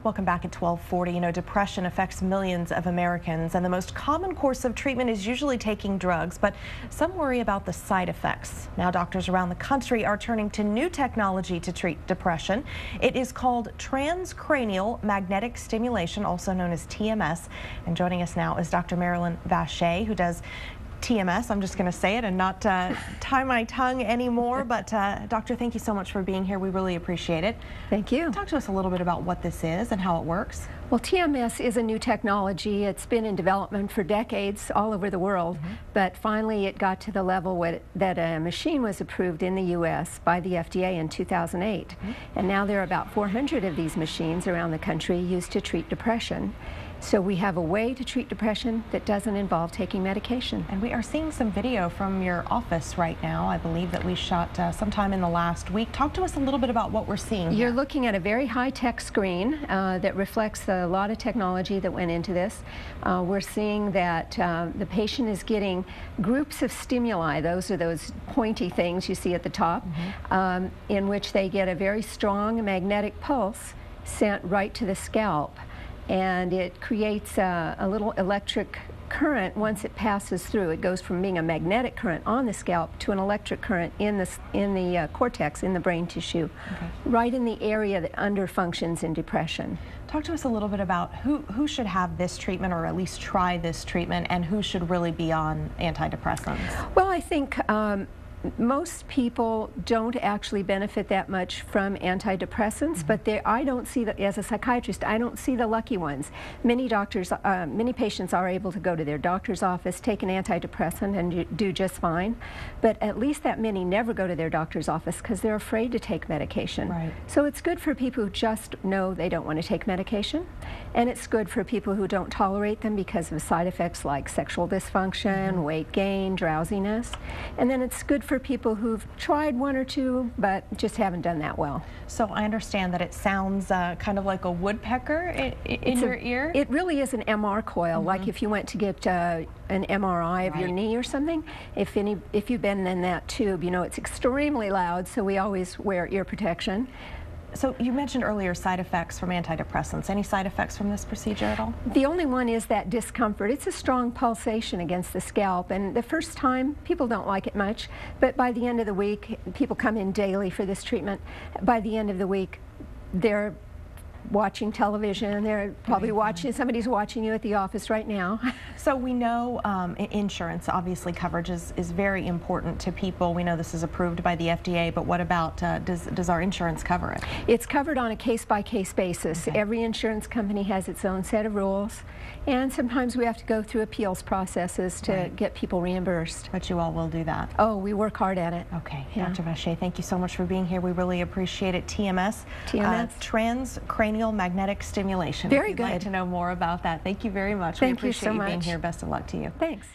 Welcome back at 12:40. You know, depression affects millions of Americans, and the most common course of treatment is usually taking drugs, but some worry about the side effects. Now, doctors around the country are turning to new technology to treat depression. It is called transcranial magnetic stimulation, also known as TMS. And joining us now is Dr. Marilyn Vacher, who does TMS. I'm just going to say it and not tie my tongue anymore. But doctor, thank you so much for being here. We really appreciate it. Thank you. Talk to us a little bit about what this is and how it works. Well, TMS is a new technology. It's been in development for decades all over the world, but finally it got to the level that a machine was approved in the U.S. by the FDA in 2008. And now there are about 400 of these machines around the country used to treat depression. So we have a way to treat depression that doesn't involve taking medication. And we are seeing some video from your office right now. I believe that we shot sometime in the last week. Talk to us a little bit about what we're seeing here. You're looking at a very high-tech screen that reflects a lot of technology that went into this. We're seeing that the patient is getting groups of stimuli. Those are those pointy things you see at the top, in which they get a very strong magnetic pulse sent right to the scalp. And it creates a little electric current once it passes through. It goes from being a magnetic current on the scalp to an electric current in the cortex, in the brain tissue, right in the area that underfunctions in depression. Talk to us a little bit about who should have this treatment, or at least try this treatment, and who should really be on antidepressants. Well, I think most people don't actually benefit that much from antidepressants, but I don't see that, as a psychiatrist, I don't see the lucky ones. Many doctors, many patients are able to go to their doctor's office, take an antidepressant, and do just fine. But at least that many never go to their doctor's office because they're afraid to take medication. Right. So it's good for people who just know they don't want to take medication, and it's good for people who don't tolerate them because of side effects like sexual dysfunction, weight gain, drowsiness. And then it's good for people who've tried one or two but just haven't done that well. So I understand that it sounds kind of like a woodpecker in your ear? It really is an MR coil, like if you went to get an MRI of your knee or something. If you've been in that tube, you know it's extremely loud, so we always wear ear protection. So you mentioned earlier side effects from antidepressants. Any side effects from this procedure at all? The only one is that discomfort. It's a strong pulsation against the scalp, and the first time people don't like it much, but by the end of the week, people come in daily for this treatment. By the end of the week, they're watching television, they're probably watching, somebody's watching you at the office right now. So we know insurance, obviously coverage is very important to people. We know this is approved by the FDA, but what about, does our insurance cover it? It's covered on a case-by-case basis. Every insurance company has its own set of rules, and sometimes we have to go through appeals processes to get people reimbursed. But you all will do that? Oh, we work hard at it. Okay. Dr. Vacher, thank you so much for being here. We really appreciate it. TMS, transcranial magnetic stimulation. Very if good. you'd like to know more about that. Thank you very much. Thank we appreciate you so you being much. here. Best of luck to you. Thanks.